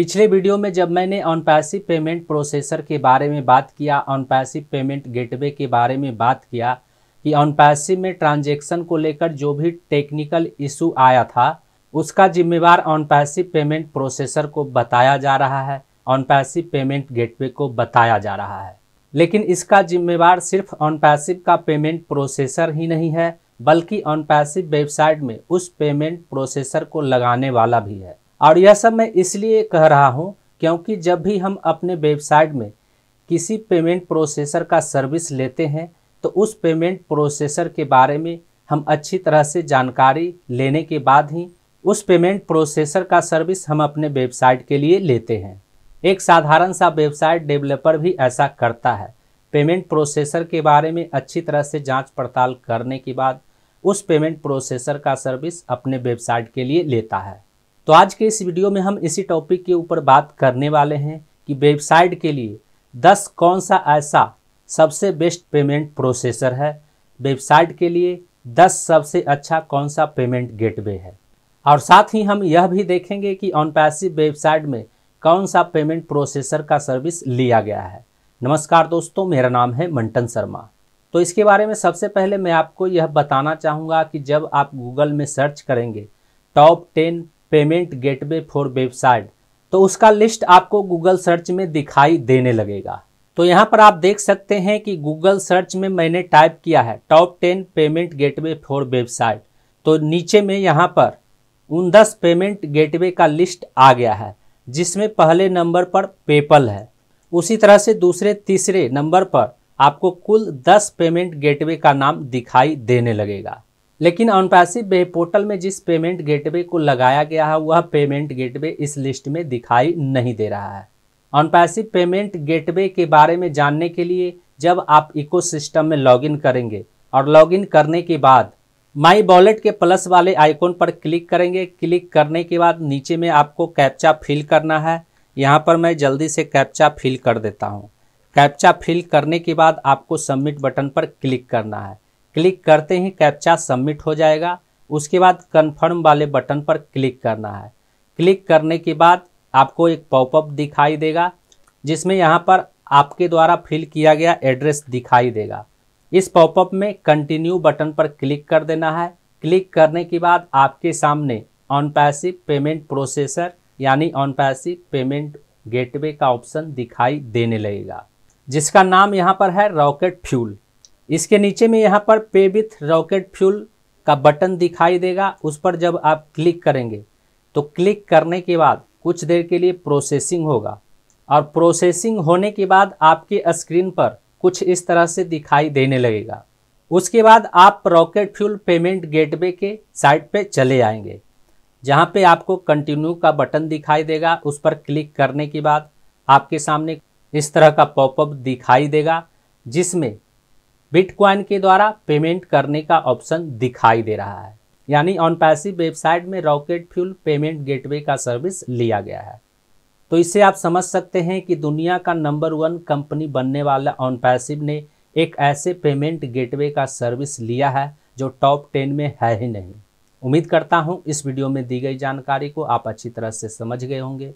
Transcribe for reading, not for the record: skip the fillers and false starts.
पिछले वीडियो में जब मैंने ऑन पैसिव पेमेंट प्रोसेसर के बारे में बात किया, ऑन पैसिव पेमेंट गेटवे के बारे में बात किया कि ऑन पैसिव में ट्रांजैक्शन को लेकर जो भी टेक्निकल इशू आया था उसका जिम्मेवार ऑन पैसिव पेमेंट प्रोसेसर को बताया जा रहा है, ऑन पैसिव पेमेंट गेटवे को बताया जा रहा है। लेकिन इसका जिम्मेवार सिर्फ ऑन पैसिव का पेमेंट प्रोसेसर ही नहीं है, बल्कि ऑन पैसिव वेबसाइट में उस पेमेंट प्रोसेसर को लगाने वाला भी है। और यह सब मैं इसलिए कह रहा हूं क्योंकि जब भी हम अपने वेबसाइट में किसी पेमेंट प्रोसेसर का सर्विस लेते हैं तो उस पेमेंट प्रोसेसर के बारे में हम अच्छी तरह से जानकारी लेने के बाद ही उस पेमेंट प्रोसेसर का सर्विस हम अपने वेबसाइट के लिए लेते हैं। एक साधारण सा वेबसाइट डेवलपर भी ऐसा करता है। पेमेंट प्रोसेसर के बारे में अच्छी तरह से जांच पड़ताल करने के बाद उस पेमेंट प्रोसेसर का सर्विस अपने वेबसाइट के लिए लेता है। तो आज के इस वीडियो में हम इसी टॉपिक के ऊपर बात करने वाले हैं कि वेबसाइट के लिए 10 कौन सा ऐसा सबसे बेस्ट पेमेंट प्रोसेसर है, वेबसाइट के लिए 10 सबसे अच्छा कौन सा पेमेंट गेटवे है, और साथ ही हम यह भी देखेंगे कि ऑन पैसिव वेबसाइट में कौन सा पेमेंट प्रोसेसर का सर्विस लिया गया है। नमस्कार दोस्तों, मेरा नाम है मंटन शर्मा। तो इसके बारे में सबसे पहले मैं आपको यह बताना चाहूँगा कि जब आप गूगल में सर्च करेंगे top 10 payment gateway for website तो उसका लिस्ट आपको गूगल सर्च में दिखाई देने लगेगा। तो यहाँ पर आप देख सकते हैं कि गूगल सर्च में मैंने टाइप किया है top 10 payment gateway for website, तो नीचे में यहाँ पर उन 10 पेमेंट गेटवे का लिस्ट आ गया है, जिसमें पहले नंबर पर पेपल है। उसी तरह से दूसरे तीसरे नंबर पर आपको कुल 10 पेमेंट गेटवे का नाम दिखाई देने लगेगा। लेकिन ऑन पैसिव वेब पोर्टल में जिस पेमेंट गेटवे को लगाया गया है वह पेमेंट गेटवे इस लिस्ट में दिखाई नहीं दे रहा है। ऑन पैसिव पेमेंट गेटवे के बारे में जानने के लिए जब आप इकोसिस्टम में लॉगिन करेंगे और लॉगिन करने के बाद माई वॉलेट के प्लस वाले आइकॉन पर क्लिक करेंगे। क्लिक करने के बाद नीचे में आपको कैप्चा फिल करना है। यहाँ पर मैं जल्दी से कैप्चा फिल कर देता हूँ। कैप्चा फिल करने के बाद आपको सबमिट बटन पर क्लिक करना है। क्लिक करते ही कैप्चा सबमिट हो जाएगा। उसके बाद कन्फर्म वाले बटन पर क्लिक करना है। क्लिक करने के बाद आपको एक पॉपअप दिखाई देगा, जिसमें यहाँ पर आपके द्वारा फिल किया गया एड्रेस दिखाई देगा। इस पॉपअप में कंटिन्यू बटन पर क्लिक कर देना है। क्लिक करने के बाद आपके सामने ऑन पैसिव पेमेंट प्रोसेसर यानी ऑन पैसिव पेमेंट गेटवे का ऑप्शन दिखाई देने लगेगा, जिसका नाम यहाँ पर है रॉकेट फ्यूल। इसके नीचे में यहाँ पर पे विथ रॉकेट फ्यूल का बटन दिखाई देगा। उस पर जब आप क्लिक करेंगे तो क्लिक करने के बाद कुछ देर के लिए प्रोसेसिंग होगा, और प्रोसेसिंग होने के बाद आपके स्क्रीन पर कुछ इस तरह से दिखाई देने लगेगा। उसके बाद आप रॉकेट फ्यूल पेमेंट गेटवे के साइट पे चले आएंगे, जहाँ पे आपको कंटिन्यू का बटन दिखाई देगा। उस पर क्लिक करने के बाद आपके सामने इस तरह का पॉपअप दिखाई देगा, जिसमें बिटकॉइन के द्वारा पेमेंट करने का ऑप्शन दिखाई दे रहा है। यानी ऑन पैसिव वेबसाइट में रॉकेट फ्यूल पेमेंट गेटवे का सर्विस लिया गया है। तो इससे आप समझ सकते हैं कि दुनिया का नंबर 1 कंपनी बनने वाला ऑन पैसिव ने एक ऐसे पेमेंट गेटवे का सर्विस लिया है जो टॉप 10 में है ही नहीं। उम्मीद करता हूं इस वीडियो में दी गई जानकारी को आप अच्छी तरह से समझ गए होंगे।